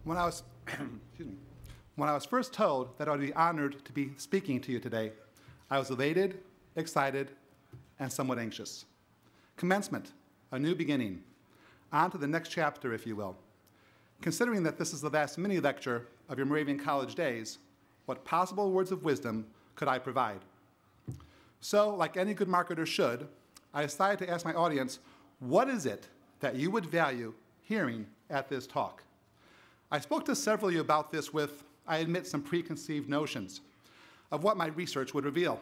When I was, excuse me, when I was first told that I would be honored to be speaking to you today, I was elated, excited, and somewhat anxious. Commencement, a new beginning. On to the next chapter, if you will. Considering that this is the last mini-lecture of your Moravian College days, what possible words of wisdom could I provide? So, like any good marketer should, I decided to ask my audience, what is it that you would value hearing at this talk? I spoke to several of you about this with, I admit, some preconceived notions of what my research would reveal.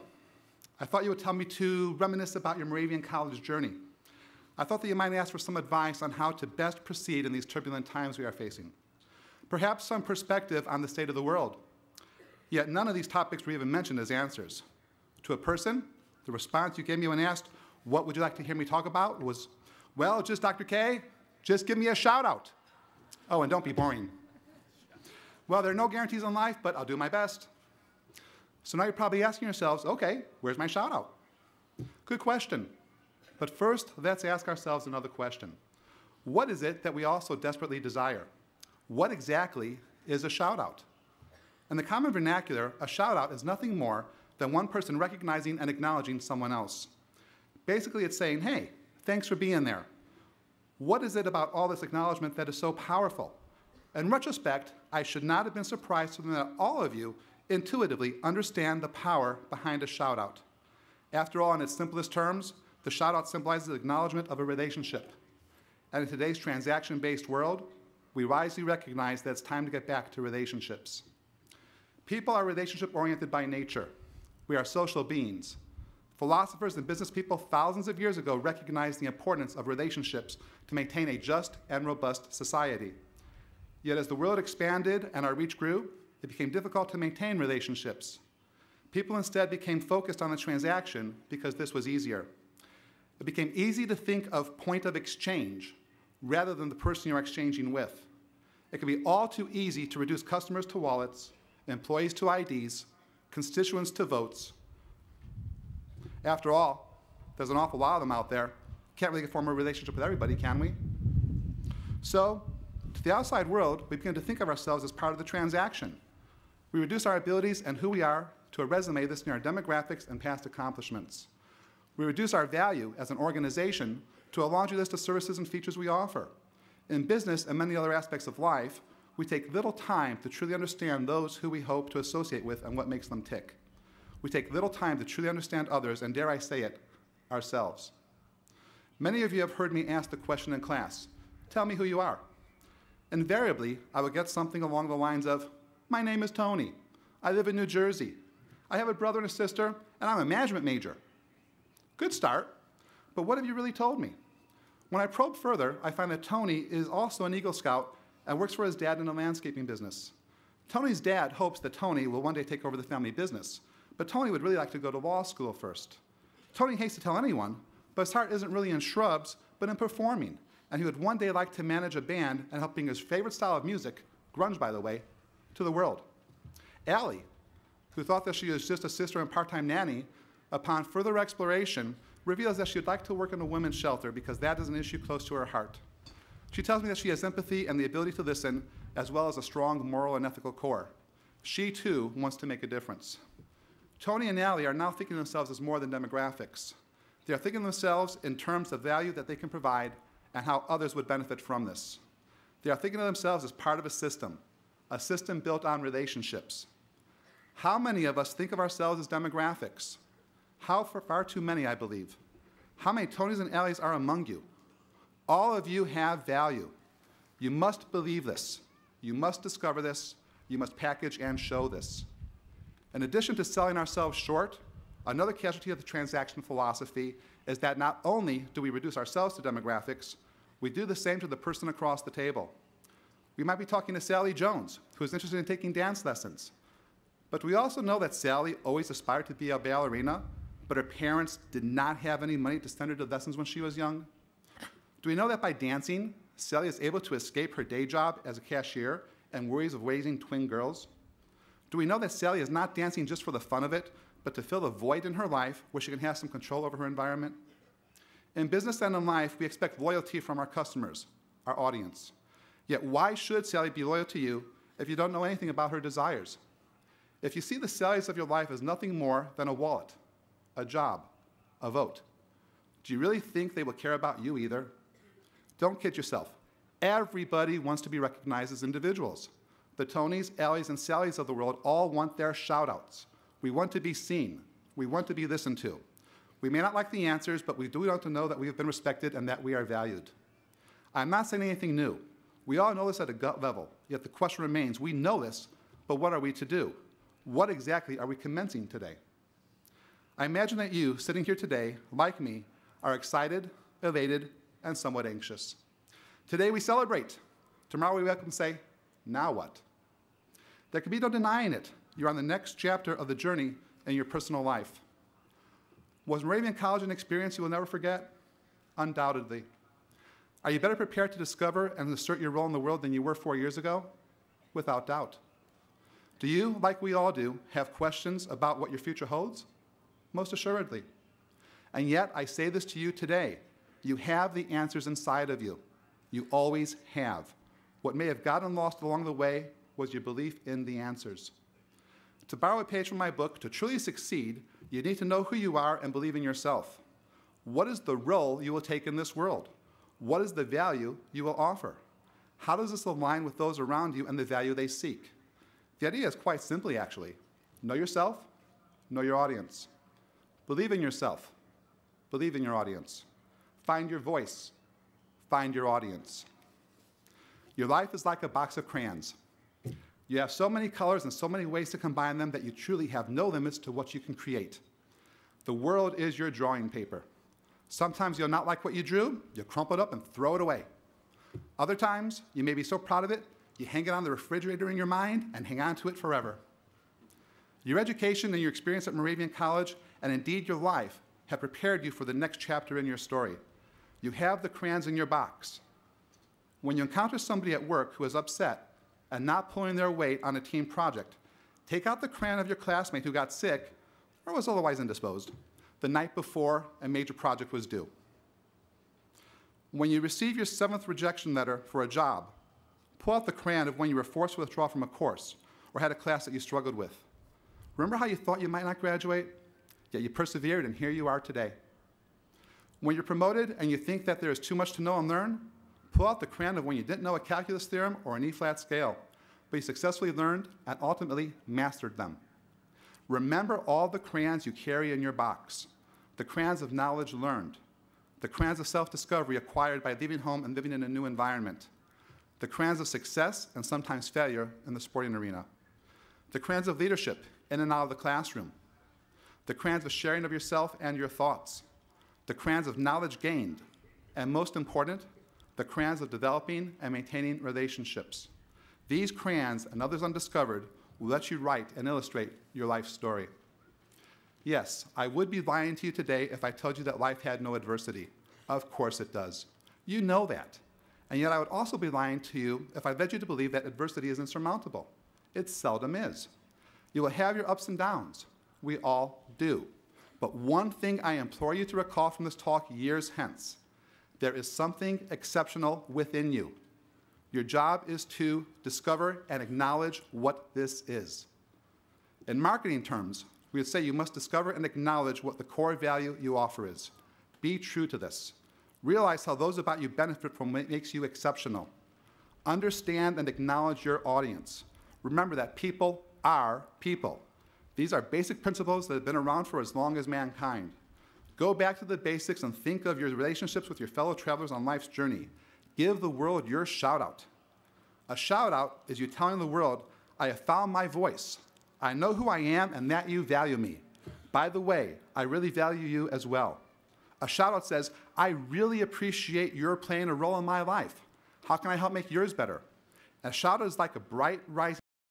I thought you would tell me to reminisce about your Moravian College journey. I thought that you might ask for some advice on how to best proceed in these turbulent times we are facing. Perhaps some perspective on the state of the world. Yet none of these topics were even mentioned as answers. To a person, the response you gave me when asked, what would you like to hear me talk about, was, well, just Dr. K, just give me a shout out. Oh, and don't be boring. Well, there are no guarantees in life, but I'll do my best. So now you're probably asking yourselves, okay, where's my shout out? Good question. But first, let's ask ourselves another question. What is it that we also desperately desire? What exactly is a shout out? In the common vernacular, a shout out is nothing more than one person recognizing and acknowledging someone else. Basically, it's saying, hey, thanks for being there. What is it about all this acknowledgement that is so powerful? In retrospect, I should not have been surprised to learn that all of you intuitively understand the power behind a shout-out. After all, in its simplest terms, the shout-out symbolizes the acknowledgement of a relationship. And in today's transaction-based world, we wisely recognize that it's time to get back to relationships. People are relationship-oriented by nature. We are social beings. Philosophers and business people thousands of years ago recognized the importance of relationships to maintain a just and robust society. Yet as the world expanded and our reach grew, it became difficult to maintain relationships. People instead became focused on the transaction because this was easier. It became easy to think of point of exchange rather than the person you're exchanging with. It can be all too easy to reduce customers to wallets, employees to IDs, constituents to votes. After all, there's an awful lot of them out there. Can't really form a relationship with everybody, can we? So, to the outside world, we begin to think of ourselves as part of the transaction. We reduce our abilities and who we are to a resume listing our demographics and past accomplishments. We reduce our value as an organization to a laundry list of services and features we offer. In business and many other aspects of life, we take little time to truly understand those who we hope to associate with and what makes them tick. We take little time to truly understand others, and dare I say it, ourselves. Many of you have heard me ask the question in class, tell me who you are. Invariably, I will get something along the lines of, my name is Tony. I live in New Jersey. I have a brother and a sister, and I'm a management major. Good start, but what have you really told me? When I probe further, I find that Tony is also an Eagle Scout and works for his dad in a landscaping business. Tony's dad hopes that Tony will one day take over the family business, but Tony would really like to go to law school first. Tony hates to tell anyone, but his heart isn't really in shrubs, but in performing, and he would one day like to manage a band and help bring his favorite style of music, grunge by the way, to the world. Allie, who thought that she was just a sister and part-time nanny, upon further exploration, reveals that she would like to work in a women's shelter because that is an issue close to her heart. She tells me that she has empathy and the ability to listen, as well as a strong moral and ethical core. She, too, wants to make a difference. Tony and Allie are now thinking of themselves as more than demographics. They are thinking of themselves in terms of value that they can provide and how others would benefit from this. They are thinking of themselves as part of a system built on relationships. How many of us think of ourselves as demographics? Far too many, I believe. How many Tonys and Allies are among you? All of you have value. You must believe this. You must discover this. You must package and show this. In addition to selling ourselves short, another casualty of the transaction philosophy is that not only do we reduce ourselves to demographics, we do the same to the person across the table. We might be talking to Sally Jones, who is interested in taking dance lessons. But we also know that Sally always aspired to be a ballerina, but her parents did not have any money to send her to lessons when she was young? Do we know that by dancing, Sally is able to escape her day job as a cashier and worries of raising twin girls? Do we know that Sally is not dancing just for the fun of it, but to fill a void in her life where she can have some control over her environment? In business and in life, we expect loyalty from our customers, our audience. Yet why should Sally be loyal to you if you don't know anything about her desires? If you see the Sallys of your life as nothing more than a wallet, a job, a vote, do you really think they will care about you either? Don't kid yourself. Everybody wants to be recognized as individuals. The Tonys, Allies, and Sallys of the world all want their shout-outs. We want to be seen. We want to be listened to. We may not like the answers, but we do want to know that we have been respected and that we are valued. I'm not saying anything new. We all know this at a gut level, yet the question remains, we know this, but what are we to do? What exactly are we commencing today? I imagine that you, sitting here today, like me, are excited, elated, and somewhat anxious. Today we celebrate. Tomorrow we welcome and say, now what? There can be no denying it. You're on the next chapter of the journey in your personal life. Was Moravian College an experience you will never forget? Undoubtedly. Are you better prepared to discover and assert your role in the world than you were 4 years ago? Without doubt. Do you, like we all do, have questions about what your future holds? Most assuredly. And yet, I say this to you today. You have the answers inside of you. You always have. What may have gotten lost along the way was your belief in the answers. To borrow a page from my book, to truly succeed, you need to know who you are and believe in yourself. What is the role you will take in this world? What is the value you will offer? How does this align with those around you and the value they seek? The idea is quite simply, actually. Know yourself, know your audience. Believe in yourself, believe in your audience. Find your voice, find your audience. Your life is like a box of crayons. You have so many colors and so many ways to combine them that you truly have no limits to what you can create. The world is your drawing paper. Sometimes you'll not like what you drew, you'll crumple it up and throw it away. Other times, you may be so proud of it, you hang it on the refrigerator in your mind and hang on to it forever. Your education and your experience at Moravian College, and indeed your life, have prepared you for the next chapter in your story. You have the crayons in your box. When you encounter somebody at work who is upset and not pulling their weight on a team project, take out the crayon of your classmate who got sick or was otherwise indisposed the night before a major project was due. When you receive your 7th rejection letter for a job, pull out the crayon of when you were forced to withdraw from a course or had a class that you struggled with. Remember how you thought you might not graduate, yet you persevered and here you are today. When you're promoted and you think that there is too much to know and learn, pull out the crayon of when you didn't know a calculus theorem or an E-flat scale, but you successfully learned and ultimately mastered them. Remember all the crayons you carry in your box, the crayons of knowledge learned, the crayons of self-discovery acquired by leaving home and living in a new environment, the crayons of success and sometimes failure in the sporting arena, the crayons of leadership in and out of the classroom, the crayons of sharing of yourself and your thoughts, the crayons of knowledge gained, and most important, the crayons of developing and maintaining relationships. These crayons and others undiscovered will let you write and illustrate your life story. Yes, I would be lying to you today if I told you that life had no adversity. Of course it does. You know that. And yet I would also be lying to you if I led you to believe that adversity is insurmountable. It seldom is. You will have your ups and downs. We all do. But one thing I implore you to recall from this talk years hence. There is something exceptional within you. Your job is to discover and acknowledge what this is. In marketing terms, we would say you must discover and acknowledge what the core value you offer is. Be true to this. Realize how those about you benefit from what makes you exceptional. Understand and acknowledge your audience. Remember that people are people. These are basic principles that have been around for as long as mankind. Go back to the basics and think of your relationships with your fellow travelers on life's journey. Give the world your shout-out. A shout-out is you telling the world, I have found my voice. I know who I am and that you value me. By the way, I really value you as well. A shout-out says, I really appreciate your playing a role in my life. How can I help make yours better? A shout-out is like a bright, rising